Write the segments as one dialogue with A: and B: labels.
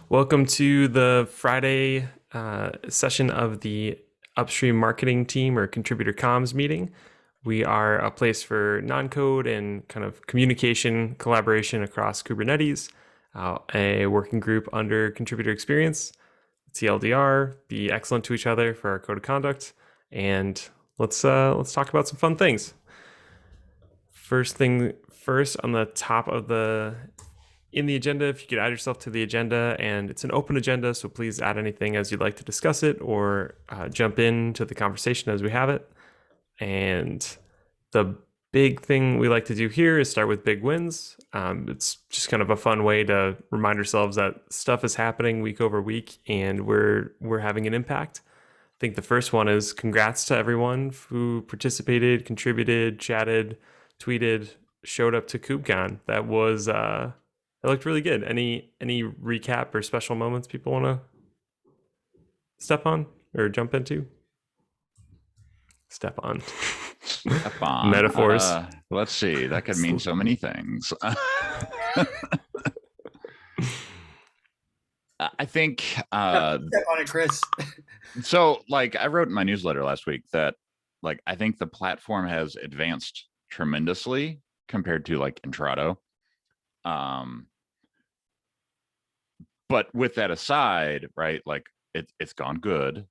A: Welcome to the Friday session of the Upstream Marketing Team or Contributor Comms meeting. We are a place for non-code and kind of communication collaboration across Kubernetes, a working group under Contributor Experience, TLDR, be excellent to each other for our code of conduct, and let's talk about some fun things. First thing first, on the top of the in the agenda, if you could add yourself to the agenda, and it's an open agenda, so please add anything as you'd like to discuss it or jump into the conversation as we have it. And the big thing we like to do here is start with big wins. It's just kind of a fun way to remind ourselves that stuff is happening week over week and we're having an impact. I think the first one is congrats to everyone who participated, contributed, chatted, tweeted, showed up to KubeCon. That looked really good. Any recap or special moments people want to step on or jump into? Step on.
B: Step on.
A: Metaphors.
B: Let's see. That could mean so many things. I think
C: step on it, Chris.
B: So like I wrote in my newsletter last week that like I think the platform has advanced tremendously compared to like Intrado. But with that aside, right, like it's gone good.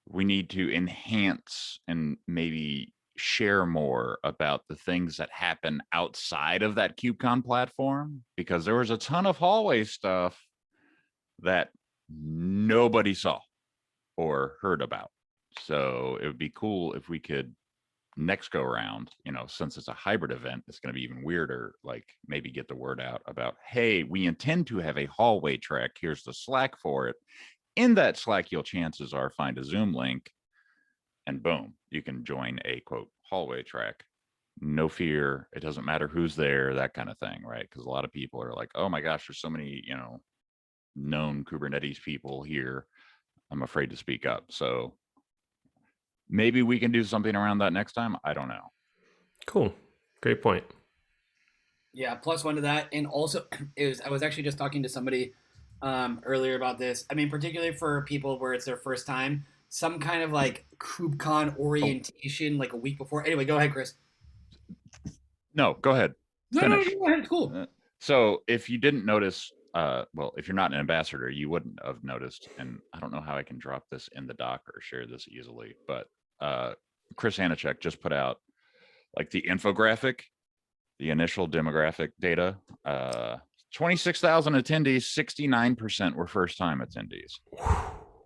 B: We need to enhance and maybe share more about the things that happen outside of that KubeCon platform, because there was a ton of hallway stuff that nobody saw or heard about. So it would be cool if we could next go around, since it's a hybrid event, it's going to be even weirder, like maybe get the word out about, hey, we intend to have a hallway track. Here's the Slack for it. In that Slack, you'll chances are find a Zoom link and boom, you can join a quote hallway track. No fear. It doesn't matter who's there, that kind of thing, right? Because a lot of people are like, oh my gosh, there's so many, known Kubernetes people here. I'm afraid to speak up. So maybe we can do something around that next time. I don't know.
A: Cool. Great point.
C: Yeah, plus one to that. And also I was actually just talking to somebody earlier about this. I mean, particularly for people where it's their first time, some kind of like KubeCon orientation like a week before. Anyway, go ahead, Chris.
B: No, go ahead. Finish.
C: No, go ahead. Cool.
B: So if you didn't notice, well, if you're not an ambassador, you wouldn't have noticed. And I don't know how I can drop this in the doc or share this easily, but Chris Hanachek just put out like the infographic, the initial demographic data. 26,000 attendees, 69% were first-time attendees.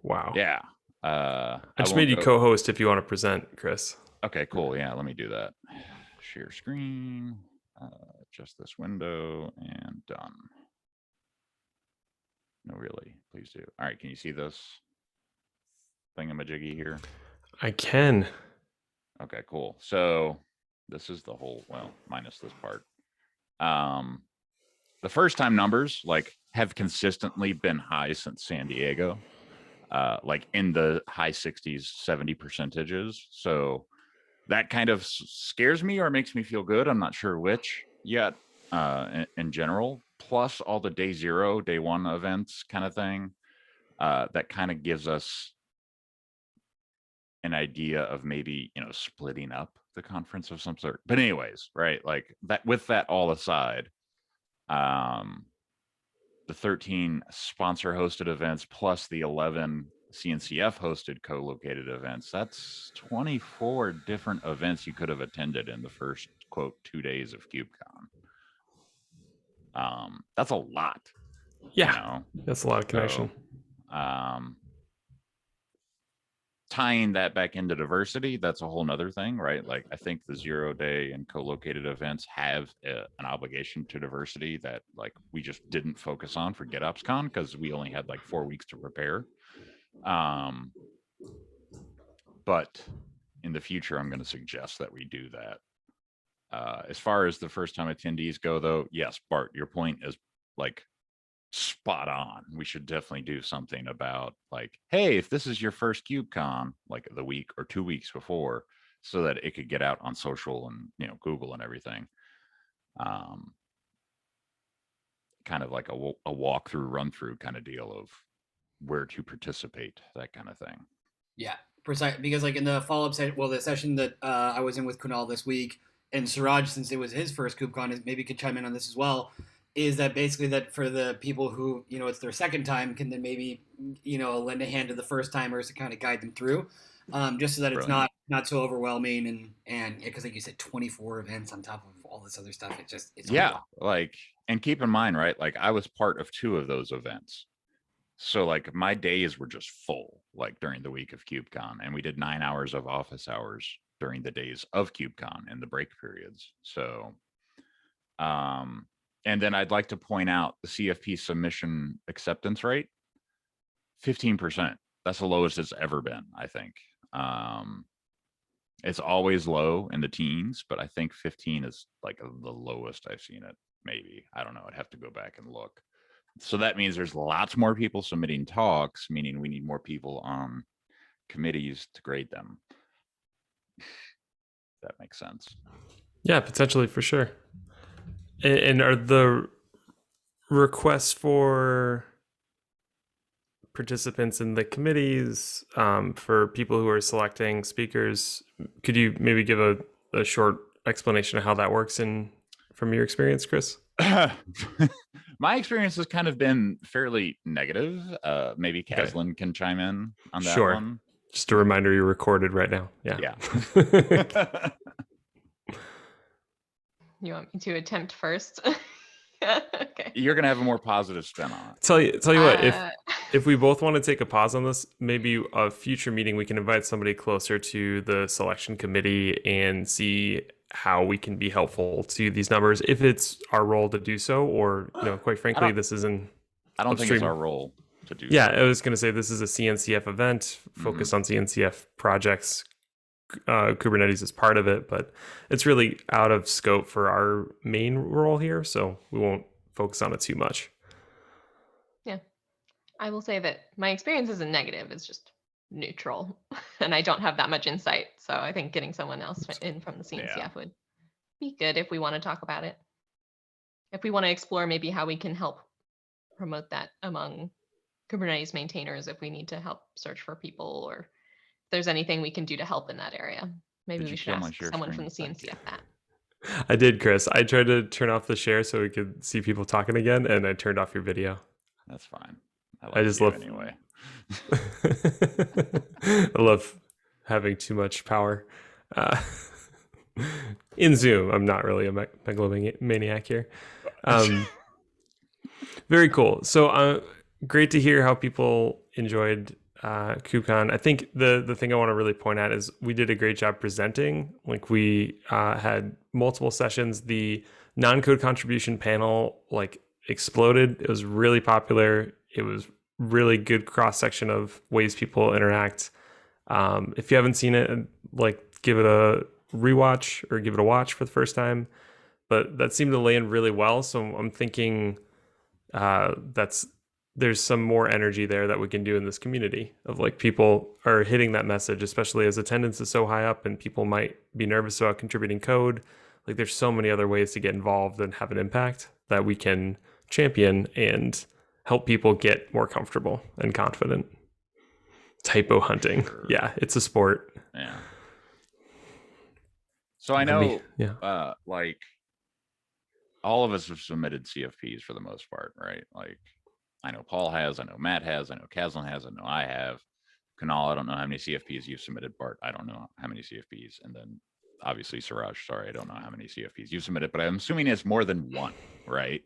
A: Wow.
B: Yeah.
A: I just made you co-host if you want to present, Chris.
B: Okay, cool. Yeah, let me do that. Share screen, just this window, and done. No, really, please do. All right, can you see this thingamajiggy here?
A: I can.
B: Okay, cool. So this is the whole, well, minus this part. The first time numbers like have consistently been high since San Diego, like in the high 60s, 70 percentages. So that kind of scares me or makes me feel good. I'm not sure which yet in general, plus all the day zero, day one events kind of thing. That kind of gives us an idea of maybe, splitting up the conference of some sort. But anyways, right, like that, with that all aside, the 13 sponsor hosted events plus the 11 CNCF hosted co-located events, that's 24 different events you could have attended in the first quote 2 days of KubeCon. That's a lot.
A: Yeah, that's a lot of connection.
B: So, tying that back into diversity, that's a whole nother thing, right? Like I think the 0 day and co-located events have an obligation to diversity that like we just didn't focus on for GitOpsCon because we only had like 4 weeks to prepare. But in the future, I'm going to suggest that we do that. As far as the first time attendees go though, yes, Bart, your point is like spot on. We should definitely do something about like, hey, if this is your first KubeCon, like the week or 2 weeks before, so that it could get out on social and Google and everything. kind of like a walkthrough, run through kind of deal of where to participate, that kind of thing.
C: Yeah, precise. Because like in the follow-up session, well, the session that I was in with Kunal this week, and Suraj, since it was his first KubeCon, maybe could chime in on this as well. Is that basically that for the people who it's their second time, can then maybe lend a hand to the first timers to kind of guide them through, just so that it's
B: Brilliant.
C: not so overwhelming and because like you said, 24 events on top of all this other stuff. It's a
B: Yeah,
C: lot.
B: like, and keep in mind, right? Like I was part of 2 of those events. So like my days were just full, like during the week of KubeCon, and we did 9 hours of office hours during the days of KubeCon and the break periods. So, and then I'd like to point out the CFP submission acceptance rate, 15%. That's the lowest it's ever been, I think. It's always low in the teens, but I think 15 is like the lowest I've seen it. Maybe, I don't know. I'd have to go back and look. So that means there's lots more people submitting talks, meaning we need more people on committees to grade them. That makes sense.
A: Yeah, potentially for sure. And are the requests for participants in the committees, for people who are selecting speakers, could you maybe give a short explanation of how that works from your experience, Chris?
B: My experience has kind of been fairly negative. Maybe Kaslin can chime in on that
A: Sure.
B: one.
A: Just a reminder, you're recorded right now. Yeah.
D: You want me to attempt first? Okay.
B: You're gonna have a more positive spin on it.
A: Tell you what, if we both want to take a pause on this, maybe a future meeting we can invite somebody closer to the selection committee and see how we can be helpful to these numbers, if it's our role to do so, or quite frankly, this isn't.
B: I don't think it's our role to do.
A: Yeah,
B: so.
A: I was going to say this is a CNCF event focused on CNCF projects. Kubernetes is part of it, but it's really out of scope for our main role here, so we won't focus on it too much.
D: Yeah, I will say that my experience isn't negative, it's just neutral, and I don't have that much insight, so I think getting someone else in from the CNCF would be good if we want to talk about it. If we want to explore maybe how we can help promote that among Kubernetes maintainers, if we need to help search for people, or if there's anything we can do to help in that area. Maybe we should ask someone from the CNCF that.
A: I did, Chris. I tried to turn off the share so we could see people talking again, and I turned off your video.
B: That's fine.
A: I just love
B: anyway.
A: I love having too much power. In Zoom, I'm not really a megalomaniac here. Very cool. So great to hear how people enjoyed KubeCon. I think the thing I want to really point out is we did a great job presenting. Like we had multiple sessions. The non-code contribution panel exploded. It was really popular. It was really good cross-section of ways people interact. If you haven't seen it, give it a rewatch or give it a watch for the first time. But that seemed to land really well. So I'm thinking there's some more energy there that we can do in this community of people are hitting that message, especially as attendance is so high up and people might be nervous about contributing code. There's so many other ways to get involved and have an impact that we can champion and help people get more comfortable and confident. Typo hunting. Sure. Yeah, it's a sport.
B: Yeah. So I know, all of us have submitted CFPs for the most part, right? I know Paul has, I know Matt has, I know Kaslin has, I know I have. Kunal, I don't know how many CFPs you've submitted. Bart, I don't know how many CFPs. And then obviously Suraj, sorry, I don't know how many CFPs you've submitted, but I'm assuming it's more than one, right?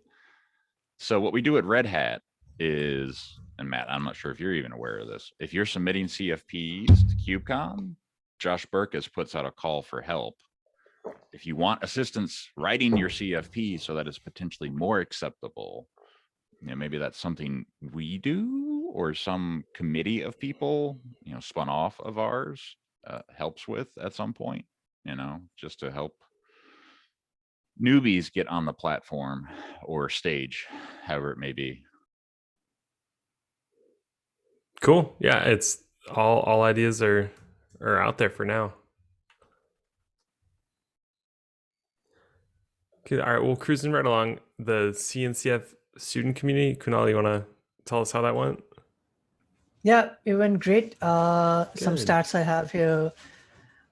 B: So what we do at Red Hat is, and Matt, I'm not sure if you're even aware of this, if you're submitting CFPs to KubeCon, Josh Burkus puts out a call for help. If you want assistance writing your CFP so that it's potentially more acceptable, maybe that's something we do or some committee of people, spun off of ours, helps with at some point, just to help newbies get on the platform or stage, however it may be.
A: Cool. Yeah, it's all ideas are out there for now. Okay, all right, well, cruising right along, the CNCF student community. Kunal, you want to tell us how that went?
E: Yeah, it went great. Some
A: Good.
E: stats I have here.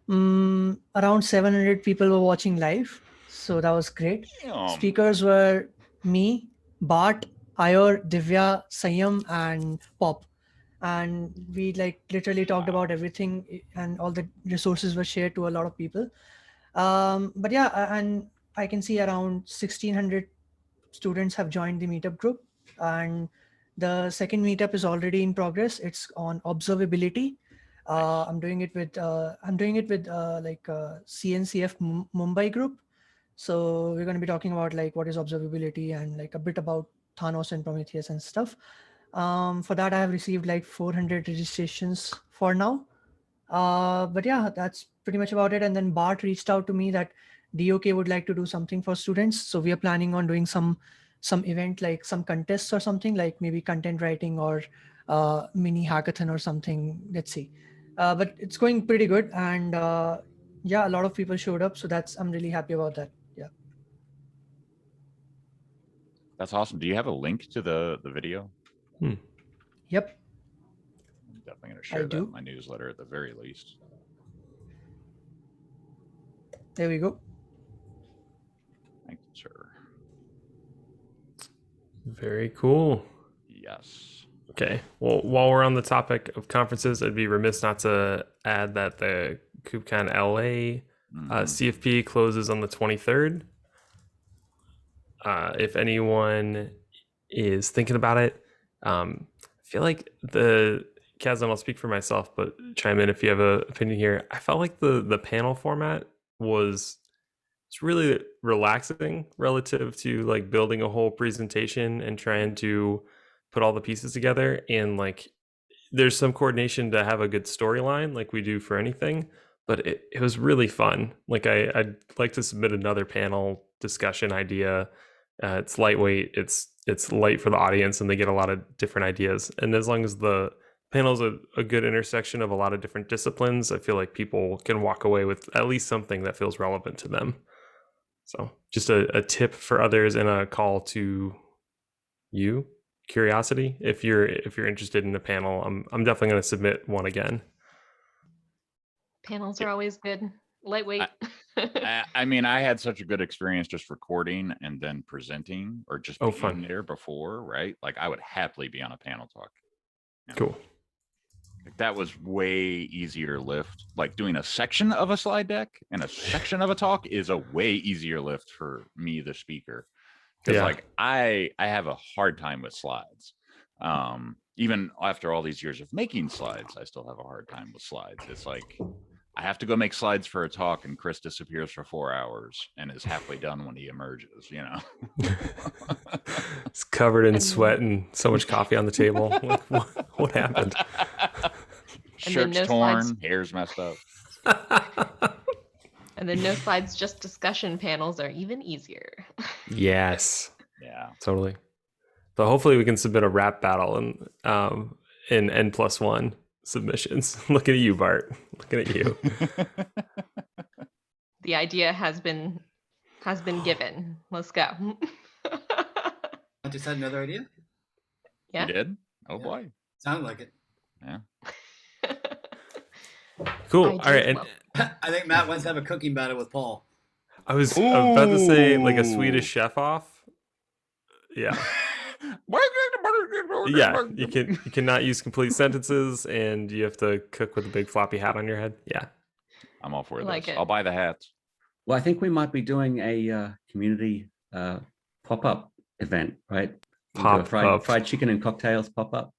E: Around 700 people were watching live, so that was great.
B: Damn.
E: Speakers were me, Bart, Ayor, Divya, Sayam, and Pop. And we like literally talked about everything, and all the resources were shared to a lot of people. But yeah, and I can see around 1600 students have joined the meetup group, and the second meetup is already in progress. It's on observability.
B: Nice.
E: I'm doing it with CNCF Mumbai group. So we're going to be talking about like what is observability and like a bit about Thanos and Prometheus and stuff. For that, I have received like 400 registrations for now. But yeah, that's pretty much about it. And then Bart reached out to me that DOK would like to do something for students. So we are planning on doing some event, like some contests or something, like maybe content writing or mini hackathon or something. Let's see. But it's going pretty good. And yeah, a lot of people showed up. So I'm really happy about that. Yeah.
B: That's awesome. Do you have a link to the video?
E: Yep.
B: I'm definitely going to share that
E: do.
B: in my newsletter at the very least.
E: There we go.
B: Thank you, sir.
A: Very cool.
B: Yes.
A: Okay. Well, while we're on the topic of conferences, I'd be remiss not to add that the KubeCon LA CFP closes on the 23rd. If anyone is thinking about it, I feel like Kaz, and I'll speak for myself, but chime in if you have an opinion here. I felt like the panel format it's really relaxing relative to like building a whole presentation and trying to put all the pieces together. And like, there's some coordination to have a good storyline like we do for anything, but it was really fun. Like I'd like to submit another panel discussion idea. It's lightweight, it's light for the audience, and they get a lot of different ideas. And as long as the panel's a good intersection of a lot of different disciplines, I feel like people can walk away with at least something that feels relevant to them. So just a tip for others and a call to you, curiosity. If you're interested in a panel, I'm definitely going to submit one again.
D: Panels are always good. Lightweight.
B: I mean, I had such a good experience just recording and then presenting, or just being
A: fun.
B: there before, right? Like I would happily be on a panel talk. Yeah.
A: Cool.
B: Like, that was way easier lift. Like doing a section of a slide deck and a section of a talk is a way easier lift for me, the speaker. Because like I have a hard time with slides. Even after all these years of making slides, I still have a hard time with slides. It's like I have to go make slides for a talk, and Chris disappears for 4 hours and is halfway done when he emerges, you know.
A: It's covered in sweat and so much coffee on the table. Like, what happened?
B: Shirt's
D: no
B: torn,
D: slides.
B: hair's messed up.
D: And then no slides, just discussion panels are even easier.
A: Yes.
B: Yeah.
A: Totally. But hopefully we can submit a rap battle in N+1 submissions. Looking at you, Bart. Looking at you.
D: The idea has been given. Let's go.
C: I just had another idea.
D: Yeah.
B: You did? Oh
C: Yeah.
B: boy.
C: Sounded like it.
B: Yeah.
A: Cool.
D: Ideas
A: All right. And
C: I think Matt wants to have a cooking battle with Paul.
A: I was about to say like a Swedish chef off. Yeah. Yeah. You cannot use complete sentences, and you have to cook with a big floppy hat on your head. Yeah.
B: I'm all for this.
D: Like it.
B: I'll buy the hats.
F: Well, I think we might be doing a community pop-up event, right? We'll do a
A: Pop-up.
F: fried chicken and cocktails pop-up.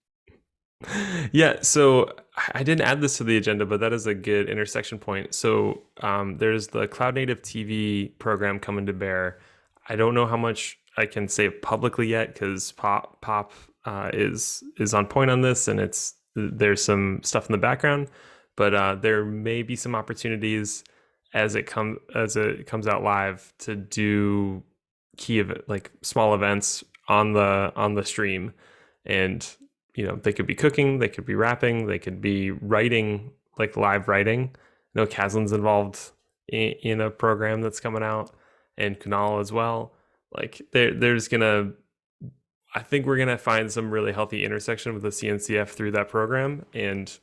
A: Yeah, so I didn't add this to the agenda, but that is a good intersection point. So there's the Cloud Native TV program coming to bear. I don't know how much I can say publicly yet, because Pop is on point on this, and there's some stuff in the background, but there may be some opportunities as it comes out live to do like small events on the stream. And they could be cooking, they could be rapping, they could be writing, like live writing. I know Kaslin's involved in a program that's coming out, and Kunal as well. Like there's gonna I think we're gonna find some really healthy intersection with the CNCF through that program, and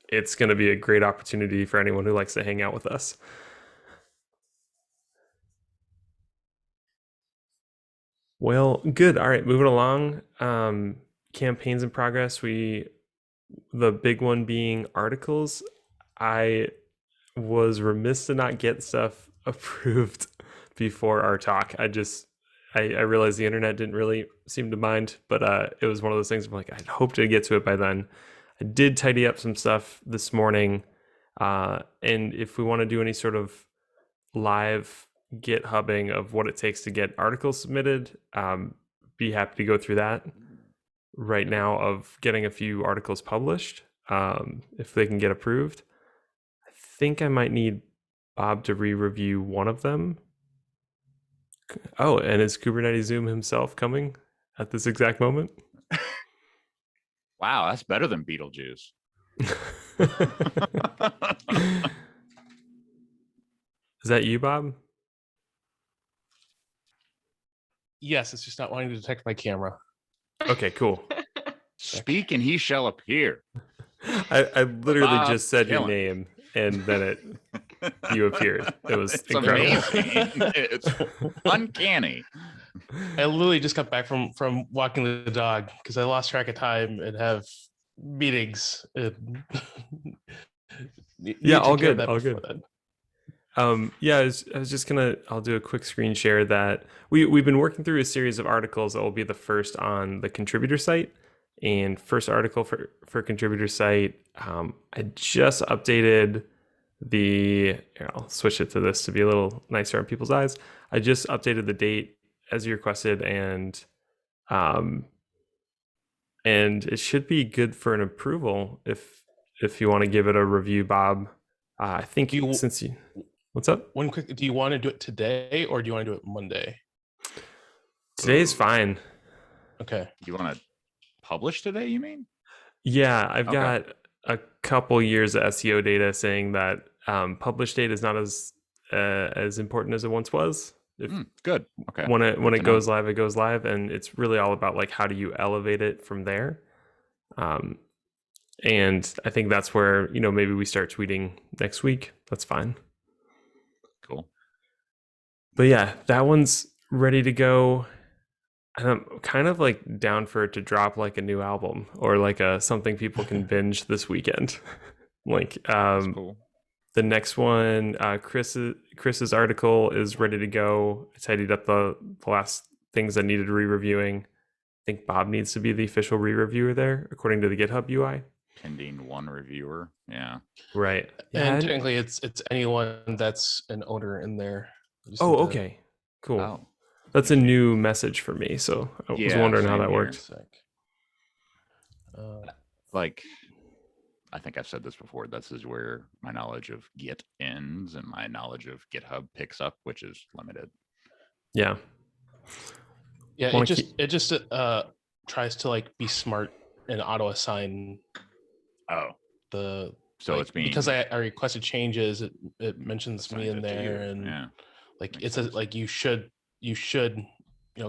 A: it's gonna be a great opportunity for anyone who likes to hang out with us. Well, good. All right, moving along. Campaigns in progress. The big one being articles. I was remiss to not get stuff approved before our talk. I realized the internet didn't really seem to mind, but it was one of those things I'm like, I'd hoped to get to it by then. I did tidy up some stuff this morning. And if we want to do any sort of live GitHubbing of what it takes to get articles submitted, be happy to go through that right now of getting a few articles published, if they can get approved. I think I might need Bob to re-review one of them. Oh, and is Kubernetes Zoom himself coming at this exact moment?
B: Wow, that's better than Beetlejuice.
A: Is that you, Bob?
G: Yes, it's just not wanting to detect my camera.
A: Okay, cool.
B: Speak and he shall appear.
A: I literally
B: Bob,
A: just said your
B: killing.
A: name, and then you appeared. It was
B: It's
A: incredible.
B: amazing. It's uncanny.
G: I literally just got back from walking the dog because I lost track of time and have meetings. And
A: Yeah, all
G: took care of
A: good,
G: that
A: all
G: before
A: good.
G: then.
A: Yeah, I was just I'll do a quick screen share that we've been working through a series of articles that will be the first on the contributor site. And first article for contributor site, I just updated here, I'll switch it to this to be a little nicer on people's eyes. I just updated the date as you requested, and it should be good for an approval if you want to give it a review, Bob. I think what's up?
G: One quick, do you want to do it today or do you want to do it Monday?
A: Today's fine.
G: Okay.
B: You want to publish today, you mean?
A: Yeah, I've
B: Okay.
A: got a couple years of SEO data saying that publish date is not as important as it once was. If
B: Good. Okay.
A: when it
B: Good to
A: goes
B: know.
A: live, it goes live, and it's really all about like how do you elevate it from there. And I think that's where maybe we start tweeting next week. That's fine.
B: Cool.
A: But yeah, that one's ready to go. And I'm kind of like down for it to drop like a new album or like something people can binge this weekend. Like
B: That's cool.
A: the next one, Chris's article is ready to go. I tidied up the last things that needed re-reviewing. I think Bob needs to be the official re-reviewer there, according to the GitHub UI.
B: Pending one reviewer. Yeah.
A: Right.
G: And technically it's anyone that's an owner in there. You just
A: Oh,
G: need to-
A: okay. Cool.
B: Oh.
A: That's a new message for me, so I was
B: Yeah,
A: wondering how
B: same
A: that
B: here.
A: worked.
G: Sick.
B: Like, I think I've said this before. This is where my knowledge of Git ends and my knowledge of GitHub picks up, which is limited.
A: Yeah.
G: Yeah,
A: Wanna
G: it just tries to like be smart and auto assign
B: Oh,
G: the
B: so
G: like,
B: it's being
G: because I requested changes, it mentions me
B: assigned
G: in
B: it to you.
G: there and
B: Yeah.
G: like
B: Makes
G: it says
B: sense.
G: like you should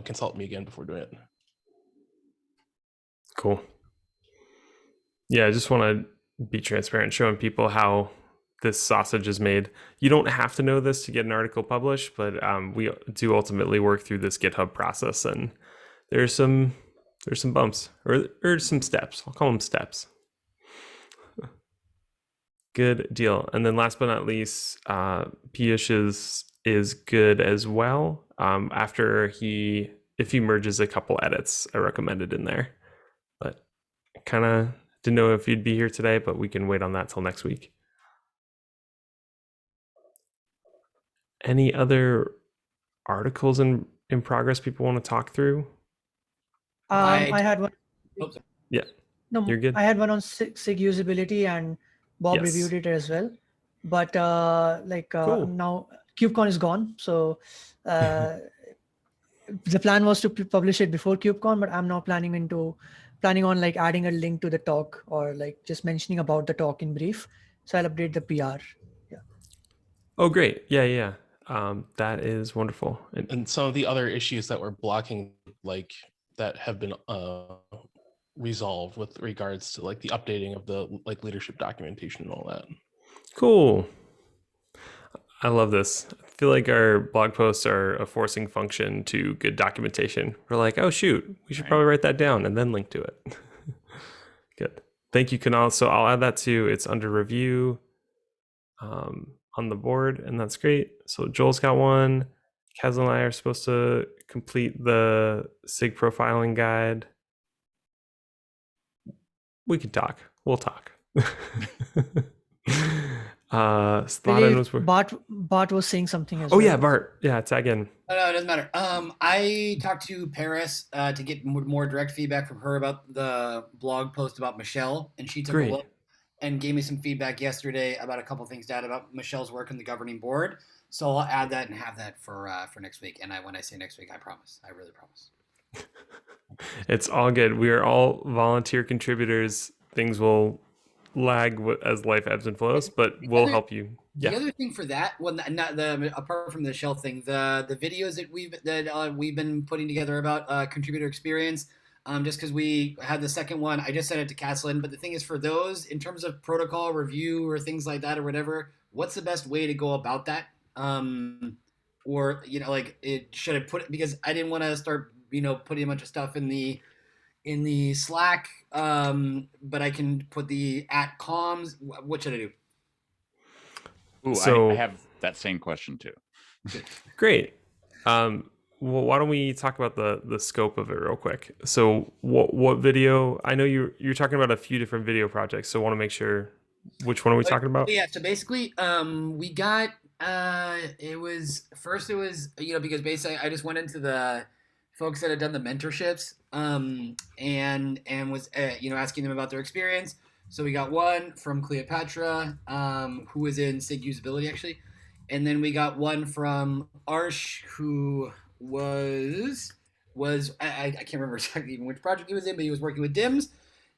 G: consult me again before doing it.
A: Cool. Yeah, I just want to be transparent, showing people how this sausage is made. You don't have to know this to get an article published, but we do ultimately work through this GitHub process, and there's some bumps or some steps. I'll call them steps. Good deal. And then last but not least, Piyush is good as well. If he merges a couple edits, I recommend it in there. But kind of didn't know if you'd be here today, but we can wait on that till next week. Any other articles in progress people want to talk through?
E: I had one.
C: Oops, sorry.
A: Yeah.
E: No,
A: You're good.
E: I had one on SIG usability, and Bob
A: Yes.
E: reviewed it as well. But
A: Cool.
E: now KubeCon is gone, so the plan was to publish it before KubeCon, but I'm now planning on like adding a link to the talk or like just mentioning about the talk in brief. So I'll update the PR.
A: Oh, great. Yeah. That is wonderful. And
G: And some of the other issues that were blocking like that have been resolved with regards to like the updating of the like leadership documentation and all that.
A: Cool. I love this. I feel like our blog posts are a forcing function to good documentation. We're like, oh shoot, we should probably write that down and then link to it. Good. Thank you, Kunal. So I'll add that too. It's under review on the board, and that's great. So Joel's got one. Kaz and I are supposed to complete the SIG profiling guide. We can talk. We'll talk. Sladen was.
E: Bart was saying something as
A: Oh
E: well.
A: yeah, Bart. Yeah, tag in.
C: No, it doesn't matter. I talked to Paris to get more direct feedback from her about the blog post about Michelle, and she took a look and gave me some feedback yesterday about a couple things down about Michelle's work in the governing board. So I'll add that and have that for next week. And when I say next week, I promise. I really promise.
A: It's all good. We are all volunteer contributors. Things will lag as life ebbs and flows, but we'll help you.
C: The other thing for that, well, not the apart from the Shell thing, the videos that we've been putting together about contributor experience, just because we had the second one, I just sent it to Caslin. But the thing is, for those in terms of protocol review or things like that or whatever, what's the best way to go about that? Or should I put it, because I didn't want to start putting a bunch of stuff in the Slack, but I can put the @comms. What should I do?
B: Ooh, so I have that same question too.
A: Great. Well, why don't we talk about the scope of it real quick? So what video? I know you're talking about a few different video projects, so I want to make sure, which one are we talking about?
C: Yeah, so basically, we got it was because basically I just went into the folks that had done the mentorships and was asking them about their experience. So we got one from Cleopatra, who was in SIG usability actually, and then we got one from Arsh, who was I can't remember exactly even which project he was in, but he was working with DIMS.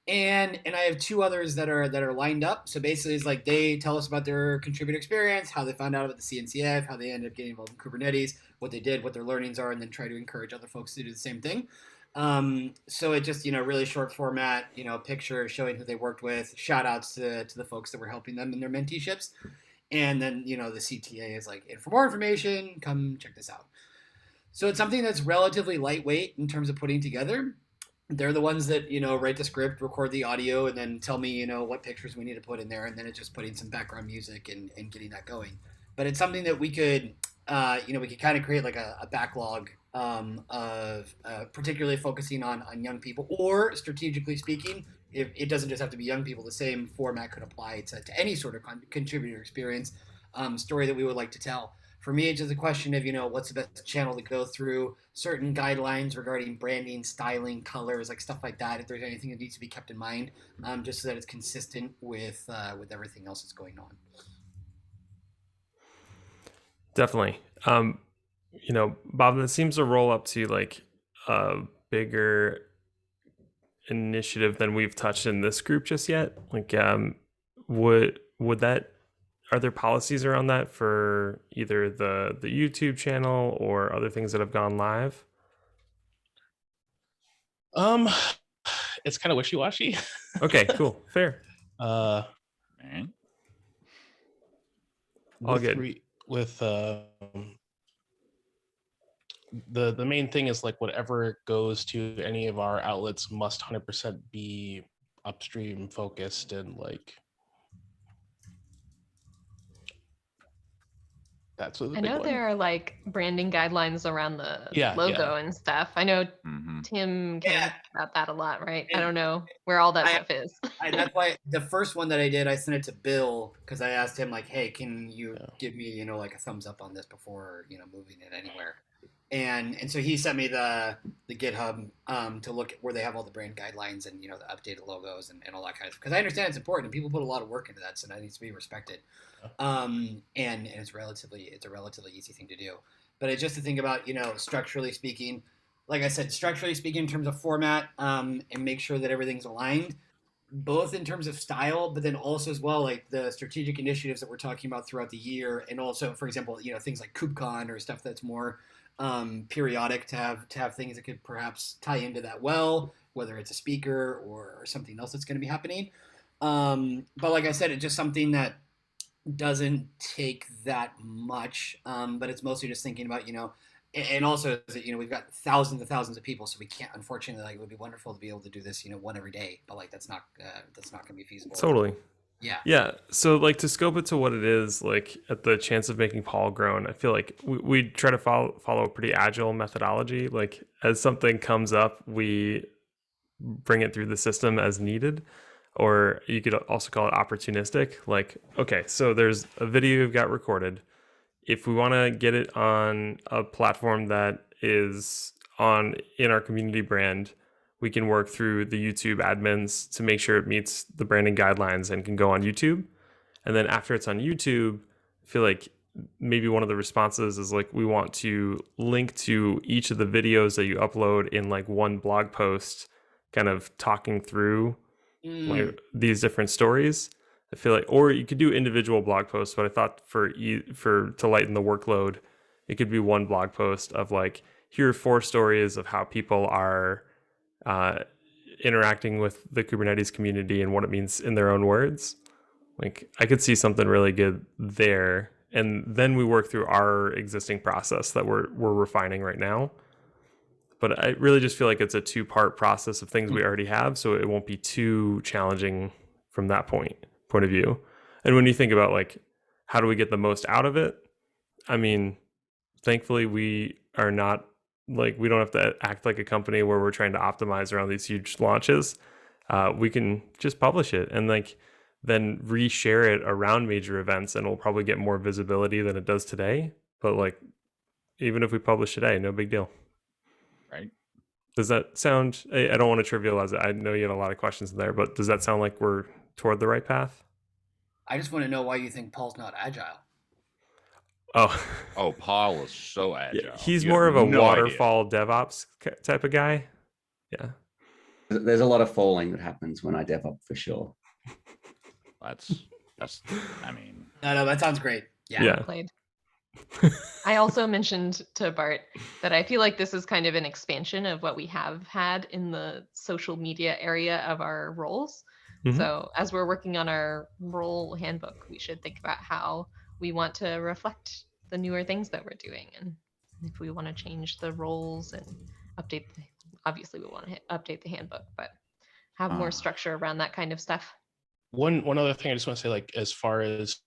C: And I have two others that are lined up. So basically, it's like they tell us about their contributor experience, how they found out about the CNCF, how they ended up getting involved in Kubernetes, what they did, what their learnings are, and then try to encourage other folks to do the same thing. So it just really short format, picture showing who they worked with, shout outs to the folks that were helping them in their menteeships, and then the CTA is like, for more information, come check this out. So it's something that's relatively lightweight in terms of putting together. They're the ones that, write the script, record the audio, and then tell me, what pictures we need to put in there. And then it's just putting some background music and getting that going. But it's something that we could, we could kind of create like a backlog of particularly focusing on young people, or strategically speaking, if it doesn't just have to be young people, the same format could apply to any sort of contributor experience story that we would like to tell. For me, it's just a question of, what's the best channel to go through, certain guidelines regarding branding, styling, colors, like stuff like that. If there's anything that needs to be kept in mind, just so that it's consistent with everything else that's going on.
A: Definitely. Bob, that seems to roll up to like a bigger initiative than we've touched in this group just yet. Like, would that, are there policies around that for either the YouTube channel or other things that have gone live?
G: It's kind of wishy-washy.
A: Okay, cool. Fair.
G: All good. The main thing is like whatever goes to any of our outlets must 100% be upstream focused, and like that's what
D: I know there are like branding guidelines around the logo and stuff. I know Tim cares about that a lot, right? I don't know where all that stuff is.
C: That's why the first one that I did, I sent it to Bill because I asked him like, hey, can you give me, like a thumbs up on this before, moving it anywhere. And so he sent me the GitHub to look at where they have all the brand guidelines and, the updated logos and all that kind of stuff. Because I understand it's important and people put a lot of work into that, so that needs to be respected. And it's a relatively easy thing to do. But it's just to think about, structurally speaking, like I said, structurally speaking in terms of format, and make sure that everything's aligned, both in terms of style, but then also as well, like the strategic initiatives that we're talking about throughout the year. And also, for example, things like KubeCon or stuff that's more periodic to have things that could perhaps tie into that well, whether it's a speaker or something else that's going to be happening. But like I said, it's just something that doesn't take that much, but it's mostly just thinking about, and also, we've got thousands and thousands of people, so we can't, unfortunately, like, it would be wonderful to be able to do this, one every day, but like that's not going to be feasible.
A: Totally.
C: Yeah.
A: Yeah. So like to scope it to what it is, like at the chance of making Paul grown, I feel like we try to follow a pretty agile methodology. Like as something comes up, we bring it through the system as needed, or you could also call it opportunistic. Like, okay, so there's a video you've got recorded. If we want to get it on a platform that is in our community brand, we can work through the YouTube admins to make sure it meets the branding guidelines and can go on YouTube. And then after it's on YouTube, I feel like maybe one of the responses is like, we want to link to each of the videos that you upload in like one blog post, kind of talking through like these different stories. I feel like, or you could do individual blog posts, but I thought to lighten the workload, it could be one blog post of like, here are 4 stories of how people are interacting with the Kubernetes community and what it means in their own words. Like I could see something really good there. And then we work through our existing process that we're refining right now. But I really just feel like it's a 2-part process of things we already have, so it won't be too challenging from that point of view. And when you think about like, how do we get the most out of it? I mean, thankfully we are not like, we don't have to act like a company where we're trying to optimize around these huge launches. We can just publish it and like then reshare it around major events, and it'll probably get more visibility than it does today. But like, even if we publish today, no big deal.
B: Right.
A: Does that sound, I don't want to trivialize it. I know you had a lot of questions in there, but does that sound like we're toward the right path?
C: I just want to know why you think Paul's not agile.
B: Oh, Paul is so agile.
A: Yeah, he's
B: You
A: more
B: have
A: of a
B: no
A: waterfall DevOps type of guy. Yeah.
F: There's a lot of falling that happens when I dev up for sure.
B: That's I mean.
C: No, that sounds great.
A: Yeah.
D: Played. I also mentioned to Bart that I feel like this is kind of an expansion of what we have had in the social media area of our roles.
A: Mhm.
D: So as we're working on our role handbook, we should think about how we want to reflect the newer things that we're doing. And if we want to change the roles and obviously we want to update the handbook, but have more structure around that kind of stuff.
G: One other thing I just want to say, like, as far as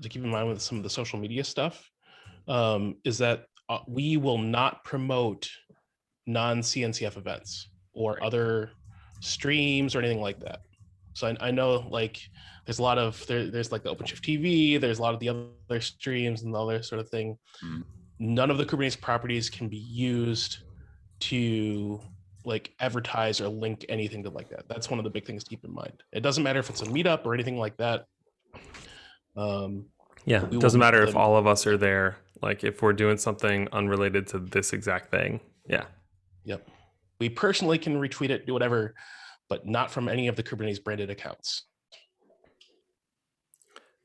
G: to keep in mind with some of the social media stuff, is that we will not promote non-CNCF events or other streams or anything like that. So I know like there's a lot of there's like the OpenShift TV, there's a lot of the other streams and all that sort of thing. None of the Kubernetes properties can be used to like advertise or link anything to like that. That's one of the big things to keep in mind. It doesn't matter if it's a meetup or anything like that.
A: Yeah, it doesn't matter if all of us are there. Like if we're doing something unrelated to this exact thing. Yeah.
G: Yep. We personally can retweet it, do whatever, but not from any of the Kubernetes branded accounts.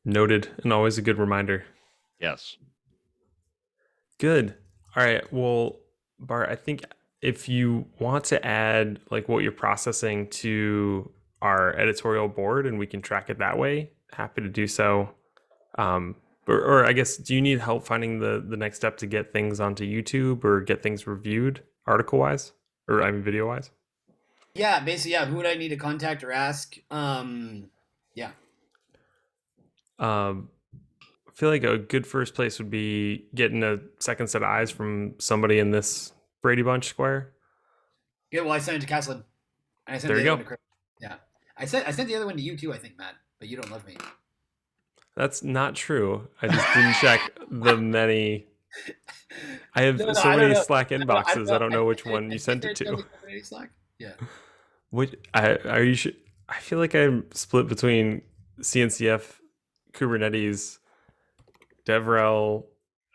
A: Noted, and always a good reminder.
B: Yes.
A: Good. All right. Well, Bart, I think if you want to add like what you're processing to our editorial board and we can track it that way, happy to do so. Or I guess, do you need help finding the next step to get things onto YouTube or get things reviewed article wise, or I mean video wise?
C: Yeah, basically, yeah. Who would I need to contact or ask? Yeah.
A: I feel like a good first place would be getting a second set of eyes from somebody in this Brady Bunch square.
C: Yeah, well, I sent it to Caslin. And I sent
A: There
C: the
A: you
C: other
A: go.
C: one to Chris. Yeah. I sent the other one to you too, I think, Matt. But you don't love me.
A: That's not true. I just didn't check the many. I have
C: No,
A: so
C: I don't
A: many
C: know.
A: Slack inboxes. I don't know which one you sent it to.
C: Slack? Yeah.
A: Which are you? I feel like I'm split between CNCF, Kubernetes, DevRel,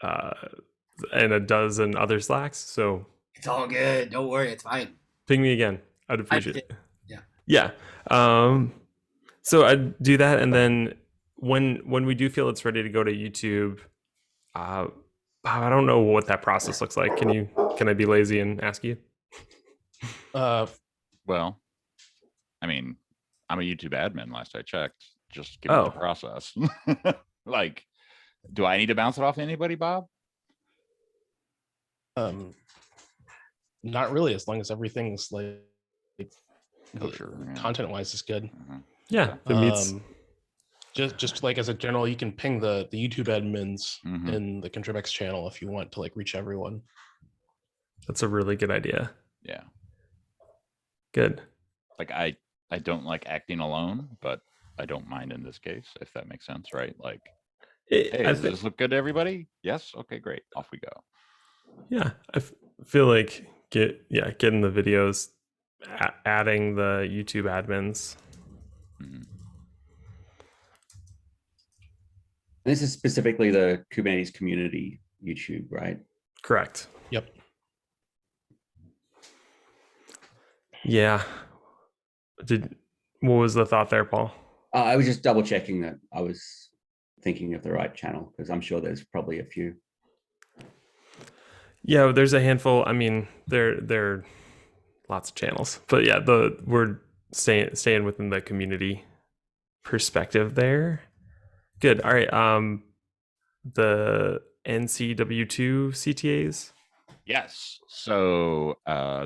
A: and a dozen other Slacks. So
C: It's all good. Don't worry. It's fine.
A: ping me again. I'd appreciate it.
C: Yeah.
A: Yeah. So I'd do that, and then when we do feel it's ready to go to YouTube, Bob, I don't know what that process looks like. Can I be lazy and ask you?
B: Well, I mean, I'm a YouTube admin. Last I checked, just give me the process. Like, do I need to bounce it off to anybody, Bob?
G: Not really, as long as everything's like
B: Kosher, yeah.
G: content-wise is good.
A: Yeah, if it meets.
G: Just like as a general, you can ping the YouTube admins
B: Mhm.
G: in the ContribEx channel if you want to like reach everyone.
A: That's a really good idea.
B: Yeah.
A: Good.
B: Like I don't like acting alone, but I don't mind in this case, if that makes sense, right? Like, hey, does this look good to everybody? Yes. Okay, great. Off we go.
A: Yeah, I feel like getting the videos, adding the YouTube admins.
B: Mhm.
F: This is specifically the Kubernetes community YouTube, right?
A: Correct.
G: Yep.
A: Yeah. What was the thought there, Paul?
F: I was just double checking that I was thinking of the right channel, because I'm sure there's probably a few.
A: Yeah, there's a handful. I mean, there are lots of channels, but yeah, we're staying within the community perspective there. Good. All right. The NCW2 CTAs.
B: Yes. So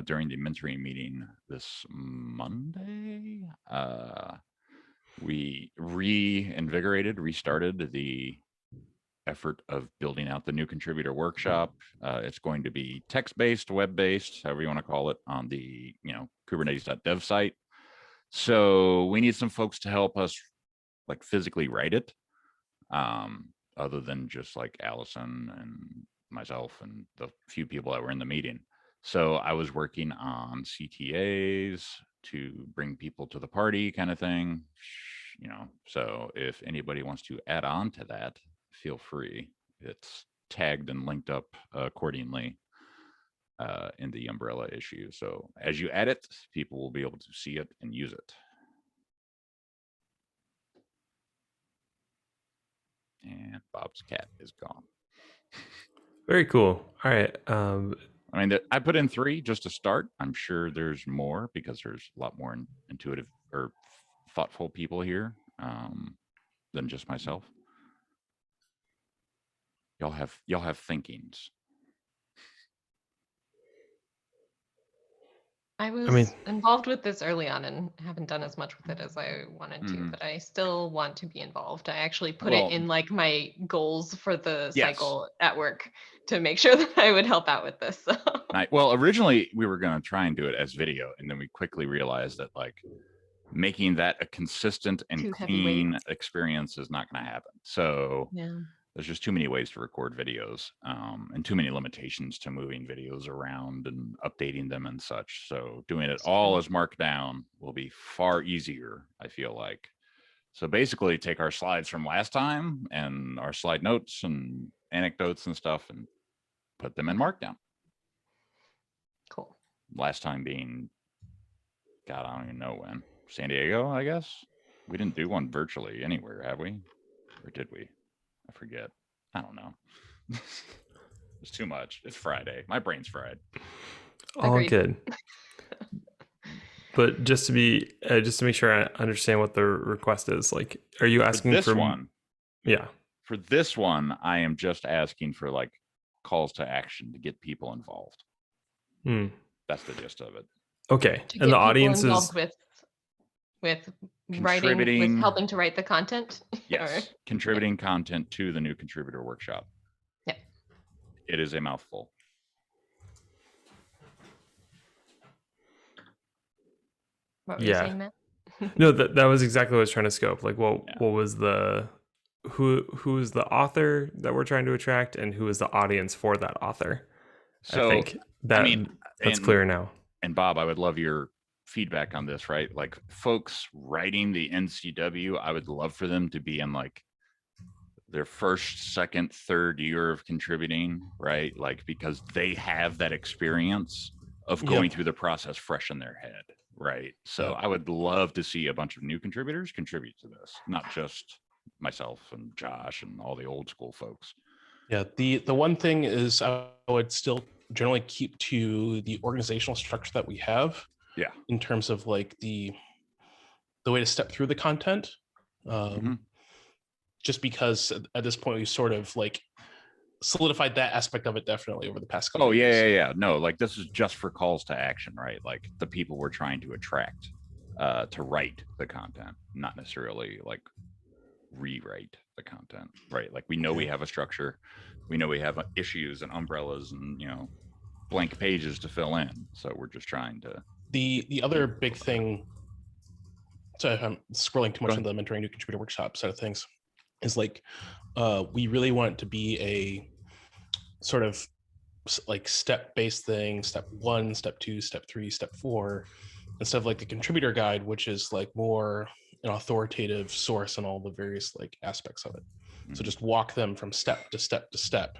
B: during the mentoring meeting this Monday, we restarted the effort of building out the new contributor workshop. It's going to be text-based, web-based, however you want to call it, on the Kubernetes.dev site. So we need some folks to help us like physically write it, other than just like Allison and myself and the few people that were in the meeting. So I was working on CTAs to bring people to the party kind of thing, so if anybody wants to add on to that, feel free. It's tagged and linked up accordingly in the umbrella issue. So as you add it, people will be able to see it and use it. And Bob's cat is gone.
A: Very cool. All right.
B: I mean, I put in 3 just to start. I'm sure there's more because there's a lot more intuitive or thoughtful people here than just myself. Y'all have thinkings.
D: I was involved with this early on and haven't done as much with it as I wanted to, but I still want to be involved. I actually put it in like my goals for the cycle at work to make sure that I would help out with this. So.
B: Well, originally we were going to try and do it as video, and then we quickly realized that like making that a consistent and clean experience is not going to happen. So there's just too many ways to record videos, and too many limitations to moving videos around and updating them and such. So doing it all as Markdown will be far easier, I feel like. So basically take our slides from last time and our slide notes and anecdotes and stuff and put them in Markdown.
D: Cool.
B: Last time being, God, I don't even know when. San Diego, I guess. We didn't do one virtually anywhere, have we? Or did we? I forget. I don't know. It's too much. It's Friday. My brain's fried.
A: All
D: Agreed.
A: good. But just to make sure I understand what the request is, like, are you asking
B: for this
A: for
B: one?
A: Yeah.
B: For this one, I am just asking for like calls to action to get people involved. That's the gist of it.
A: Okay. And the audience is
D: with writing, with helping to write the content.
B: Yes, contributing content to the new contributor workshop.
D: Yeah.
B: It is a mouthful.
D: What were you saying, Matt?
A: No, that was exactly what I was trying to scope. Like, what was the who is the author that we're trying to attract, and who is the audience for that author? So I think that's clear now.
B: And Bob, I would love your feedback on this, right? Like folks writing the NCW, I would love for them to be in like their first, second, third year of contributing, right? Like, because they have that experience of going through the process fresh in their head, right? So I would love to see a bunch of new contributors contribute to this, not just myself and Josh and all the old school folks.
G: Yeah, the one thing is I would still generally keep to the organizational structure that we have.
B: Yeah.
G: In terms of like the way to step through the content. Just because at this point we sort of like solidified that aspect of it definitely over the past couple
B: Oh
G: of
B: yeah,
G: years.
B: yeah. No, like this is just for calls to action, right? Like the people we're trying to attract to write the content, not necessarily like rewrite the content, right? Like we know we have a structure, we know we have issues and umbrellas and blank pages to fill in. So we're just trying to.
G: The other big thing. So if I'm scrolling too much on the mentoring new contributor workshop side of things, is like we really want it to be a sort of like step-based thing, step 1, step 2, step 3, step 4, instead of like the contributor guide, which is like more an authoritative source on all the various like aspects of it. So just walk them from step to step to step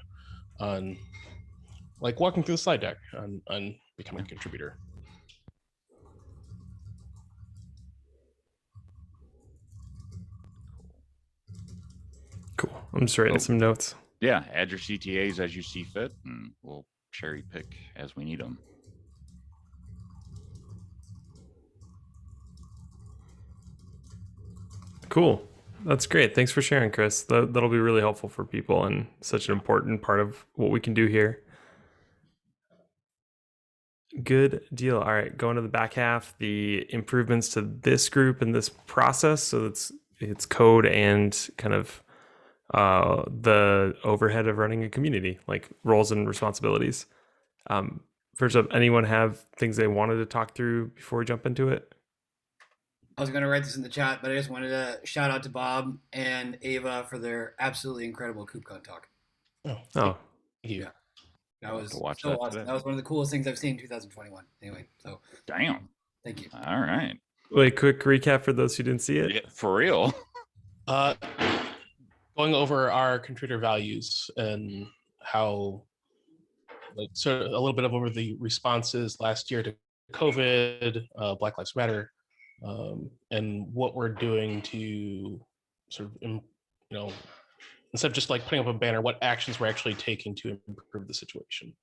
G: on like walking through the slide deck on becoming a contributor.
A: Cool. I'm just writing some notes.
B: Yeah, add your CTAs as you see fit, and we'll cherry pick as we need them.
A: Cool. That's great. Thanks for sharing, Chris. That'll be really helpful for people and such an important part of what we can do here. Good deal. All right, going to the back half, the improvements to this group and this process. So it's code and kind of the overhead of running a community, like roles and responsibilities. First up, anyone have things they wanted to talk through before we jump into it?
C: I was going to write this in the chat, but I just wanted to shout out to Bob and Ava for their absolutely incredible KubeCon talk.
G: Oh,
A: Oh,
G: thank you.
C: Yeah. That was
B: watch
C: so
B: that
C: awesome.
B: today.
C: That was one of the coolest things I've seen in 2021. Anyway, so
B: Damn.
C: thank you.
B: All right.
A: wait, quick recap for those who didn't see it.
B: Yeah, for real.
G: Going over our contributor values and how like sort of a little bit of over the responses last year to COVID, Black Lives Matter, and what we're doing to sort of, instead of just like putting up a banner, what actions we're actually taking to improve the situation.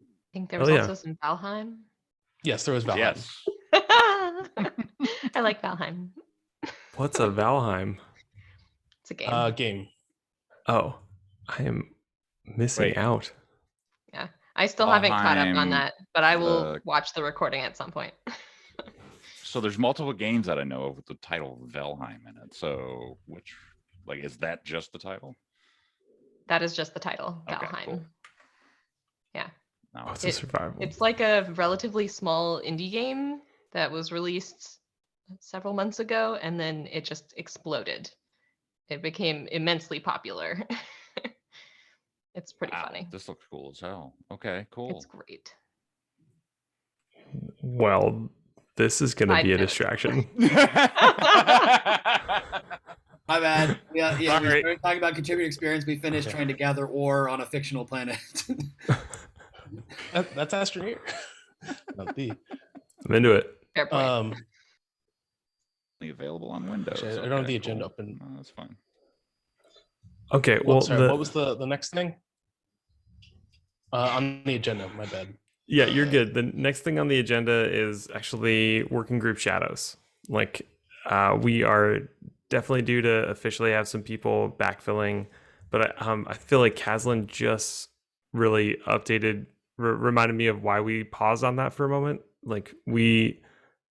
D: I think there was also some Valheim.
G: Yes, there was Valheim.
B: Yes.
D: I like Valheim.
A: What's a Valheim?
D: It's a game.
G: Game.
A: Oh, I am missing out.
D: Yeah, I still haven't caught up on
B: Valheim,
D: that, but I will watch the recording at some point.
B: So there's multiple games that I know of with the title Valheim in it. So which, like, is that just the title?
D: That is just the title,
B: Okay,
D: Valheim.
B: cool.
D: Yeah.
B: No,
A: It's a survival.
D: It's like a relatively small indie game that was released several months ago, and then it just exploded. It became immensely popular. It's pretty funny.
B: This looks cool as hell. Okay, cool.
D: It's great.
A: Well, this is going to be a distraction.
C: My bad. Yeah. We
B: Sorry.
C: started talking about contributor experience. We finished trying to gather ore on a fictional planet.
G: That's Astroneer. Not the.
A: I'm into it.
D: Fair point.
B: Available on Windows.
G: Actually, I don't have the agenda open.
B: Oh, that's fine.
A: Okay. Well,
G: sorry, what was the next thing? On the agenda, my bad.
A: Yeah, you're good. The next thing on the agenda is actually working group shadows. Like, we are definitely due to officially have some people backfilling, but I feel like Caslin just really updated, reminded me of why we paused on that for a moment. Like, we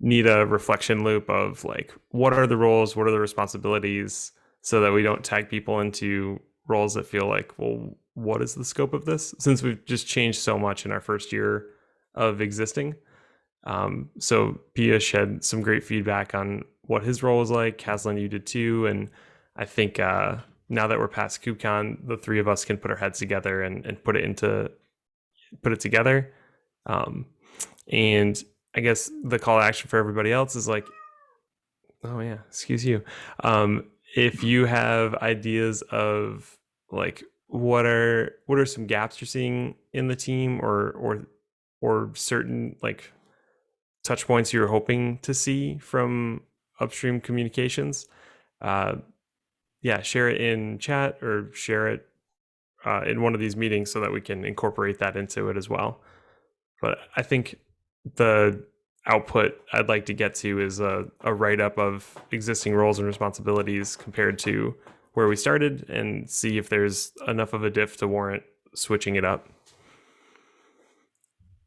A: need a reflection loop of like, what are the roles, what are the responsibilities, so that we don't tag people into roles that feel like, well, what is the scope of this? Since we've just changed so much in our first year of existing. So Pia shed some great feedback on what his role was like. Caslin, you did too. And I think now that we're past KubeCon, the three of us can put our heads together and put it together. And I guess the call to action for everybody else is like, oh yeah, excuse you. If you have ideas of like, what are some gaps you're seeing in the team or certain like touch points you're hoping to see from upstream communications, yeah, share it in chat or share it in one of these meetings so that we can incorporate that into it as well. But I think the output I'd like to get to is a write-up of existing roles and responsibilities compared to where we started, and see if there's enough of a diff to warrant switching it up.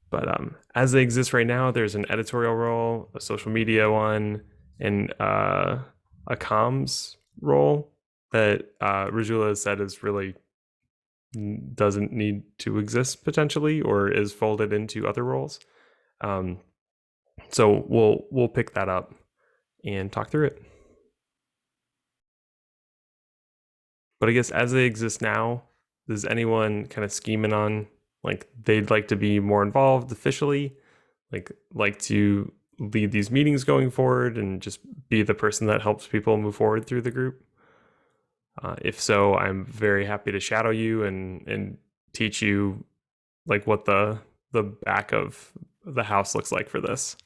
A: But as they exist right now, there's an editorial role, a social media one, and a comms role that Rajula has said is really doesn't need to exist potentially, or is folded into other roles. So we'll pick that up and talk through it. But I guess as they exist now, does anyone kind of scheming on like they'd like to be more involved officially, like to lead these meetings going forward and just be the person that helps people move forward through the group? If so, I'm very happy to shadow you and teach you like what the back of the house looks like for this.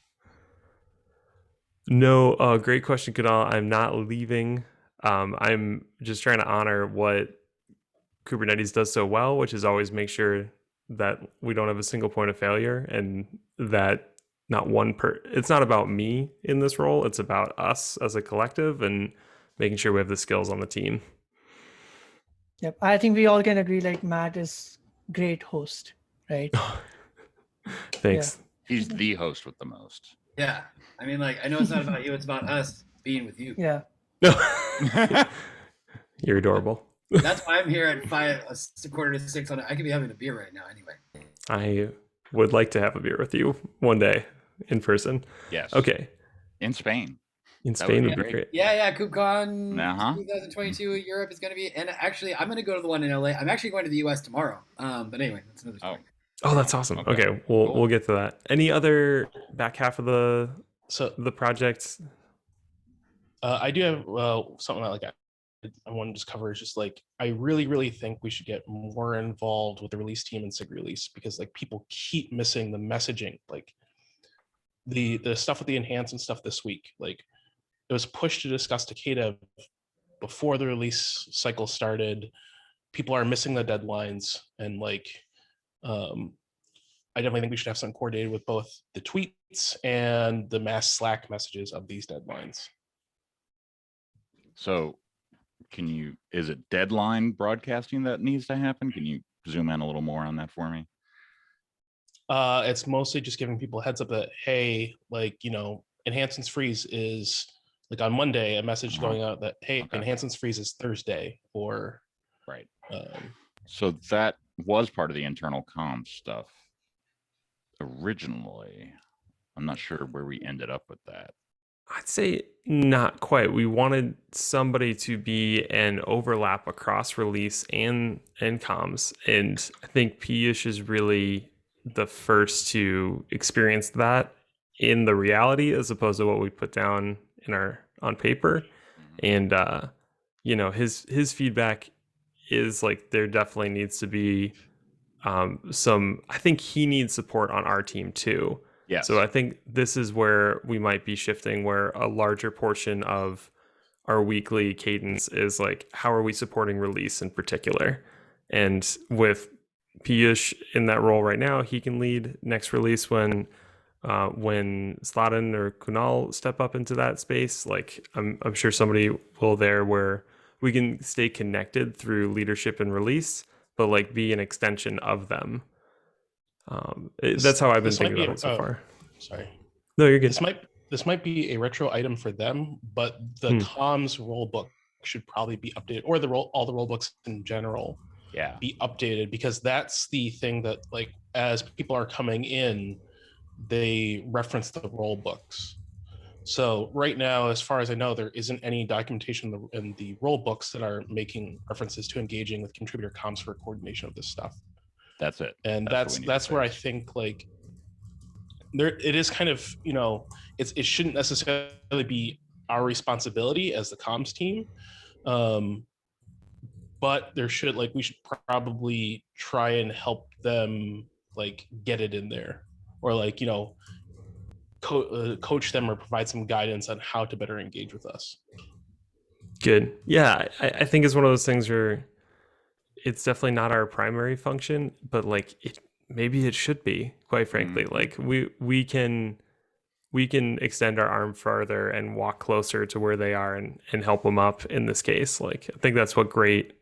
A: No, great question, Kunal. I'm not leaving. I'm just trying to honor what Kubernetes does so well, which is always make sure that we don't have a single point of failure, and that not one it's not about me in this role, it's about us as a collective and making sure we have the skills on the team.
E: Yep, I think we all can agree like Matt is great host, right?
A: Thanks.
E: Yeah.
B: He's the host with the most.
C: Yeah. I mean, like, I know it's not about you, it's about us being with you.
E: Yeah.
A: You're adorable.
C: That's why I'm here at 5:45 on it. I could be having a beer right now anyway.
A: I would like to have a beer with you one day in person.
B: Yes.
A: Okay.
B: In Spain.
A: In
B: That
A: Spain
B: would
A: would
B: be
A: be great.
C: Yeah, KubeCon
B: Uh-huh.
C: 2022 Europe is going to be, and actually I'm going to go to the one in LA. I'm actually going to the US tomorrow. But anyway, that's another story.
A: Oh, that's awesome.
B: Okay.
A: Okay, we'll
B: Cool.
A: get to that. Any other back half of the project?
G: I do have something that like I want to just cover is just like I really think we should get more involved with the release team and SIG release, because like people keep missing the messaging, like the stuff with the enhance and stuff this week. Like it was pushed to discuss Takeda before the release cycle started. People are missing the deadlines, and like I definitely think we should have something coordinated with both the tweets and the mass Slack messages of these deadlines.
B: So is it deadline broadcasting that needs to happen? Can you zoom in a little more on that for me?
G: It's mostly just giving people a heads up that, hey, like, Enhancements Freeze is like on Monday, a message going out that, hey,
B: Okay.
G: Enhancements Freeze is Thursday, or
B: Right. So that was part of the internal comms stuff originally. I'm not sure where we ended up with that.
A: I'd say not quite. We wanted somebody to be an overlap across release and comms, and I think Piyush is really the first to experience that in the reality as opposed to what we put down in on paper. And his feedback is like there definitely needs to be I think he needs support on our team too.
B: Yes.
A: So I think this is where we might be shifting, where a larger portion of our weekly cadence is like, how are we supporting release in particular? And with Piyush in that role right now, he can lead next release when Sladen or Kunal step up into that space. Like I'm sure somebody will there where we can stay connected through leadership and release, but like be an extension of them. That's how I've been thinking about it so far.
G: Sorry.
A: No, you're good.
G: This might be a retro item for them, but the comms rule book should probably be updated, or all the rule books in general be updated, because that's the thing that, like, as people are coming in, they reference the role books. So right now, as far as I know, there isn't any documentation in the role books that are making references to engaging with contributor comms for coordination of this stuff.
B: That's it.
G: And that's where I think like it is kind of, it shouldn't necessarily be our responsibility as the comms team. But we should probably try and help them like get it in there, or like, coach them or provide some guidance on how to better engage with us.
A: Good. Yeah, I think it's one of those things where it's definitely not our primary function, but like maybe it should be, quite frankly. Like we can extend our arm farther and walk closer to where they are and help them up in this case. Like I think that's what great,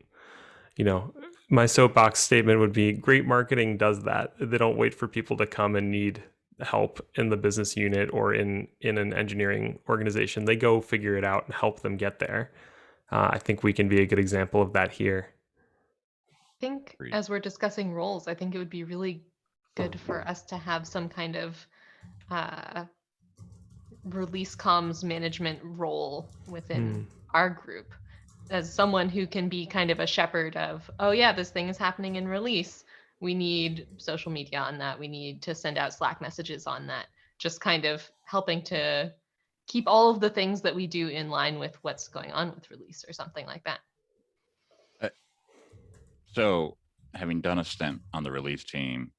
A: my soapbox statement would be great marketing does that. They don't wait for people to come and need help in the business unit or in an engineering organization. They go figure it out and help them get there. I think we can be a good example of that here.
D: I think as we're discussing roles, I think it would be really good for us to have some kind of release comms management role within our group, as someone who can be kind of a shepherd of, oh yeah, this thing is happening in release. We need social media on that. We need to send out Slack messages on that. Just kind of helping to keep all of the things that we do in line with what's going on with release or something like that.
B: So having done a stint on the release team,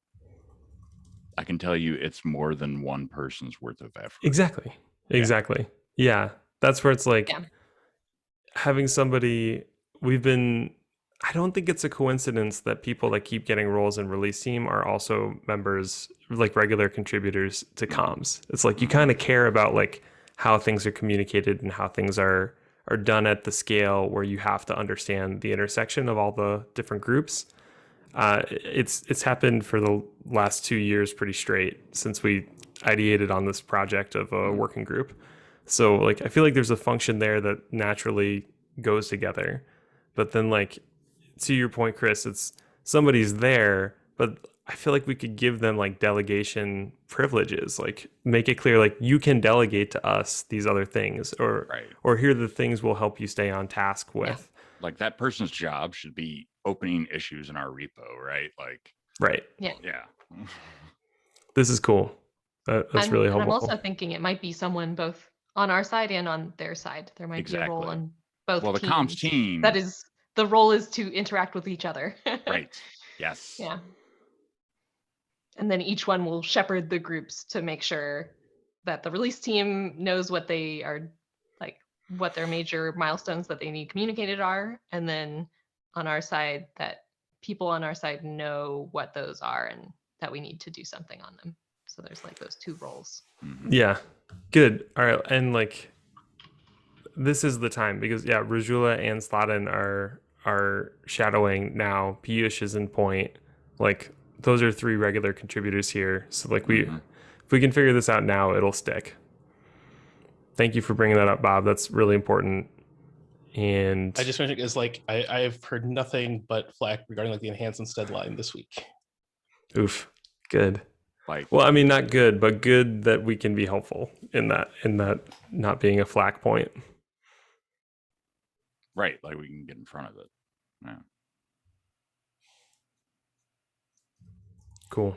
B: I can tell you it's more than one person's worth of effort.
A: Exactly. Yeah. That's where it's like having somebody, I don't think it's a coincidence that people that keep getting roles in release team are also members, like regular contributors to comms. It's like you kind of care about like how things are communicated and how things are done at the scale where you have to understand the intersection of all the different groups. It's happened for the last 2 years pretty straight since we ideated on this project of a working group. So like I feel like there's a function there that naturally goes together. But then like to your point, Chris, it's somebody's there, but I feel like we could give them like delegation privileges, like make it clear, like you can delegate to us these other things, or here are the things we'll help you stay on task with.
B: Yeah. Like that person's job should be opening issues in our repo, right? Like,
A: right.
B: Yeah.
A: This is cool. That's really helpful.
D: I'm also thinking it might be someone both on our side and on their side. There might be a role on both teams.
B: Well, the comms team.
D: That is, the role is to interact with each other.
B: Right. Yes.
D: Yeah. And then each one will shepherd the groups to make sure that the release team knows what they are, like what their major milestones that they need communicated are. And then on our side, that people on our side know what those are and that we need to do something on them. So there's like those two roles.
A: Yeah. Good. All right. And like, this is the time because Rajula and Sladen are shadowing now. Piyush is in point. Like those are 3 regular contributors here. So like if we can figure this out now, it'll stick. Thank you for bringing that up, Bob. That's really important. And
G: I just mentioned is like I've heard nothing but flack regarding like the enhancements deadline this week.
A: Oof. Good.
B: Like,
A: well, I mean, not good, but good that we can be helpful in that not being a flack point.
B: Right. Like we can get in front of it. Yeah.
A: Cool.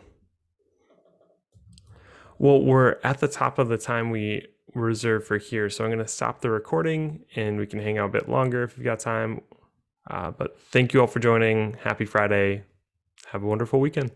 A: Well, we're at the top of the time we reserved for here. So I'm going to stop the recording and we can hang out a bit longer if you've got time. But thank you all for joining. Happy Friday. Have a wonderful weekend.